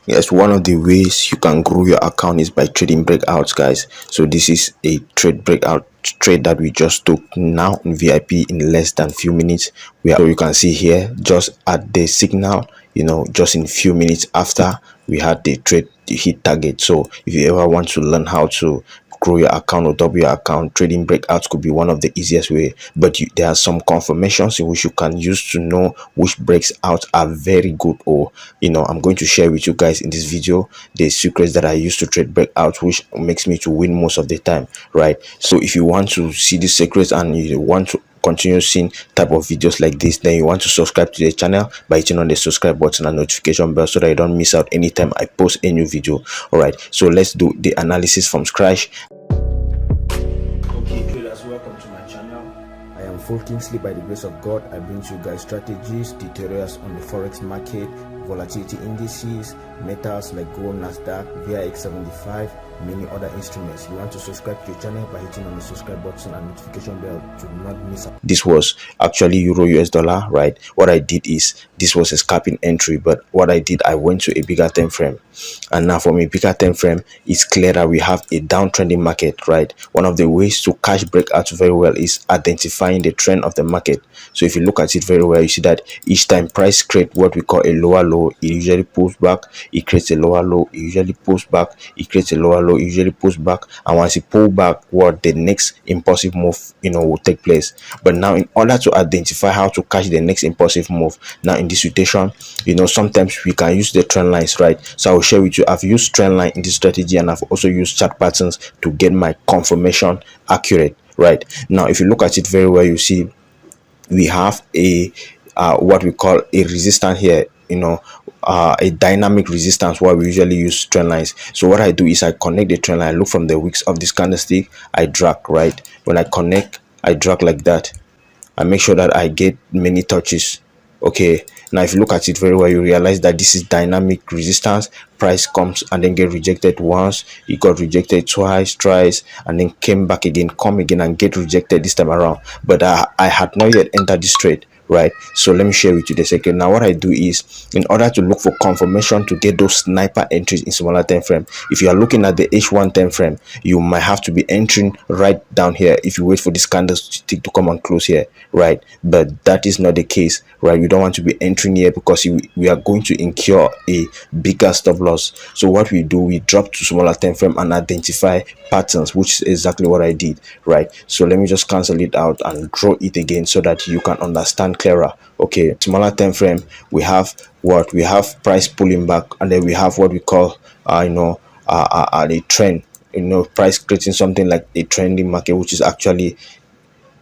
Yes, one of the ways you can grow your account is by trading breakouts, guys. So this is a trade breakout trade that we just took now in VIP in less than few minutes. So you can see here, just at the signal, just in few minutes after we had the trade hit target. So if you ever want to learn how to grow your account or double your account, trading breakouts could be one of the easiest way. But there are some confirmations in which you can use to know which breaks out are very good, or I'm going to share with you guys in this video the secrets that I use to trade breakouts, which makes me to win most of the time, right? So if you want to see these secrets and you want to continue seeing type of videos like this, then you want to subscribe to the channel by hitting on the subscribe button and notification bell so that you don't miss out anytime I post a new video. All right, so let's do the analysis from scratch. Okay, traders, welcome to my channel. I am Full Kingsley. By the grace of God, I bring to you guys strategies, tutorials on the forex market, volatility indices, metals like gold, Nasdaq, VIX75, many other instruments. You want to subscribe to the channel by hitting on the subscribe button and notification bell to not miss out. This was actually euro US dollar, right? What I did is, this was a scalping entry, but what I did, I went to a bigger time frame, and now from a bigger time frame, it's clear that we have a downtrending market, right? One of the ways to catch breakouts very well is identifying the trend of the market. So if you look at it very well, you see that each time price create what we call a lower low, it usually pulls back, it creates a lower low, it usually pulls back, it creates a lower low, it usually pulls back, and once it pull back, what the next impulsive move will take place. But now, in order to identify how to catch the next impulsive move, now in this situation, sometimes we can use the trend lines, right? So I will share with you, I've used trend line in this strategy, and I've also used chart patterns to get my confirmation accurate, right? Now if you look at it very well, you see we have a what we call a resistance here, a dynamic resistance, where we usually use trend lines. So what I do is I connect the trend line, I look from the wicks of this candlestick, I drag, right? When I connect, I drag like that. I make sure that I get many touches. Okay, now if you look at it very well, you realize that this is dynamic resistance. Price comes and then get rejected once, it got rejected twice, thrice, and then came back again, come again and get rejected this time around. But I had not yet entered this trade, right? So let me share with you the second. Now what I do is, in order to look for confirmation to get those sniper entries in smaller time frame, if you are looking at the H1 time frame, you might have to be entering right down here if you wait for this candlestick to come and close here, right? But that is not the case, right? You don't want to be entering here because we are going to incur a bigger stop loss. So what we do, we drop to smaller time frame and identify patterns, which is exactly what I did, right? So let me just cancel it out and draw it again so that you can understand clearer. Okay, smaller time frame, we have what we have, price pulling back, and then we have what we call a trend, price creating something like a trending market, which is actually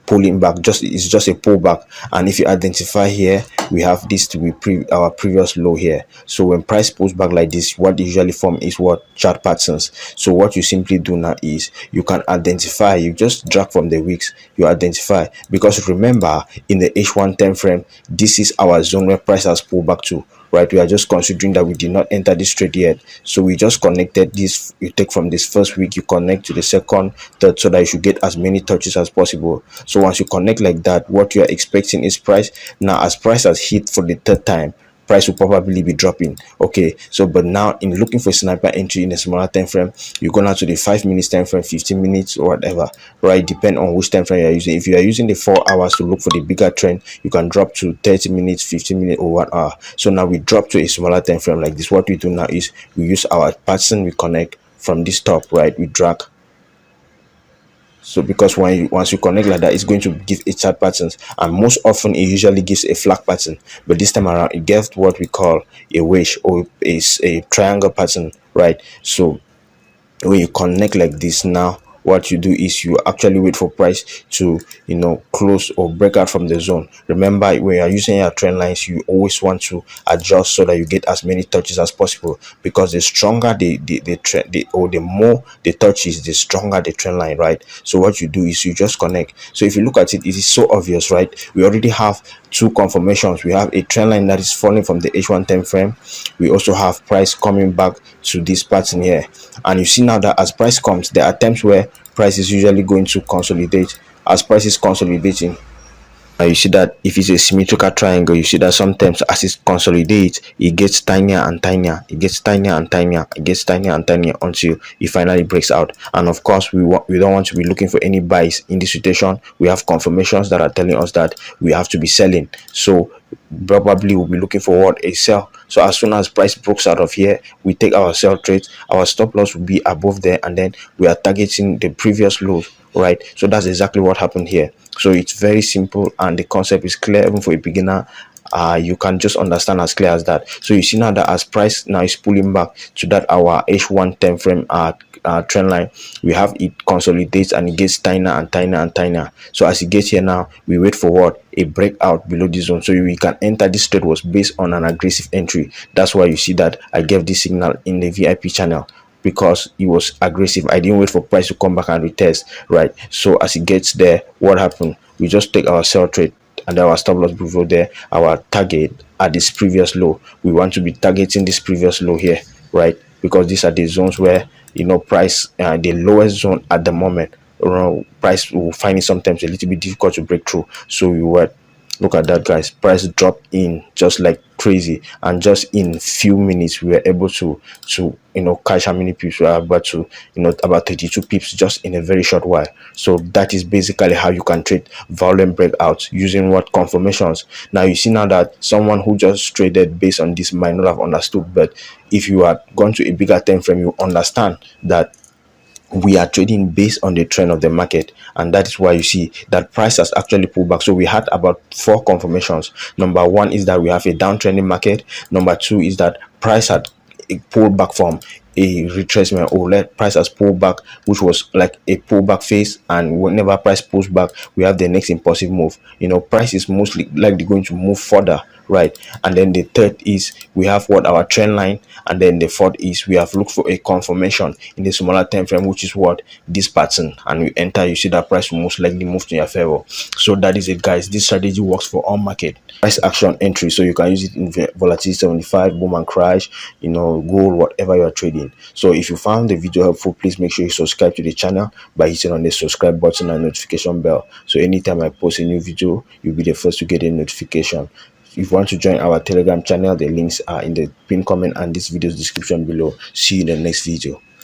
pulling back, it's just a pullback. And if you identify here, we have this to be our previous low here. So when price pulls back like this, what usually form is what chart patterns. So what you simply do now is, you can identify, you just drag from the wicks, you identify, because remember, in the H1 time frame, this is our zone where price has pulled back to, right? We are just considering that we did not enter this trade yet, so we just connected this. You take from this first week, you connect to the second, third, so that you should get as many touches as possible. So once you connect like that, what you are expecting is price. Now as price has hit for the third time, price will probably be dropping. Okay, so but now in looking for a sniper entry in a smaller time frame, you go now to the 5 minutes time frame, 15 minutes, or whatever, right? Depend on which time frame you are using. If you are using the 4 hours to look for the bigger trend, you can drop to 30 minutes, 15 minutes, or 1 hour. So now we drop to a smaller time frame like this. What we do now is, we use our pattern, we connect from this top, right? We drag. So because once you connect like that, it's going to give a chart patterns, and most often it usually gives a flag pattern, but this time around it gives what we call a wedge, or a triangle pattern, right? So when you connect like this, now what you do is you actually wait for price to close or break out from the zone. Remember, when you are using your trend lines, you always want to adjust so that you get as many touches as possible, because the stronger the trend, or the more the touches, the stronger the trend line, right? So what you do is you just connect. So if you look at it, it is so obvious, right? We already have two confirmations. We have a trend line that is falling from the H1 time frame. We also have price coming back to this pattern here, and you see now that as price comes, there are times where price is usually going to consolidate. As price is consolidating, Now you see that if it's a symmetrical triangle, you see that sometimes as it consolidates, it gets tinier and tinier, it gets tinier and tinier, it gets tinier and tinier until it finally breaks out. And of course, we don't want to be looking for any buys in this situation. We have confirmations that are telling us that we have to be selling. So probably we'll be looking for what, a sell. So as soon as price breaks out of here, we take our sell trades. Our stop loss will be above there, and then we are targeting the previous lows, right? So that's exactly what happened here. So it's very simple, and the concept is clear even for a beginner. You can just understand as clear as that. So you see now that as price now is pulling back to that our H1 10 frame trend line, we have it consolidates and it gets tinier and tinier and tinier. So as it gets here now, we wait for what, a breakout below this zone, so we can enter. This trade was based on an aggressive entry. That's why you see that I gave this signal in the VIP channel, because it was aggressive. I didn't wait for price to come back and retest, right? So as it gets there, what happened? We just take our sell trade and our stop loss below there, our target at this previous low. We want to be targeting this previous low here, right? Because these are the zones where, you know, price, the lowest zone at the moment, price will find it sometimes a little bit difficult to break through. So we were, look at that, guys, price dropped in just like crazy, and just in few minutes we were able to catch how many pips we are about to, about 32 pips just in a very short while. So that is basically how you can trade violent breakouts using what, confirmations. Now you see now that someone who just traded based on this might not have understood, but if you are gone to a bigger time frame, you understand that we are trading based on the trend of the market, and that is why you see that price has actually pulled back. So we had about 4 confirmations. Number one is that we have a downtrending market. Number two is that price had pulled back from a retracement, or let price has pulled back, which was like a pullback phase, and whenever price pulls back, we have the next impulsive move. Price is mostly likely going to move further, right? And then the third is we have what, our trend line, and then the fourth is we have looked for a confirmation in the smaller time frame, which is what, this pattern, and we enter. You see that price will most likely move to your favor. So that is it, guys. This strategy works for all market price action entry, so you can use it in volatility 75, boom and crash, gold, whatever you are trading. So if you found the video helpful, please make sure you subscribe to the channel by hitting on the subscribe button and notification bell, so anytime I post a new video, you'll be the first to get a notification. If you want to join our Telegram channel, the links are in the pinned comment and this video's description below. See you in the next video.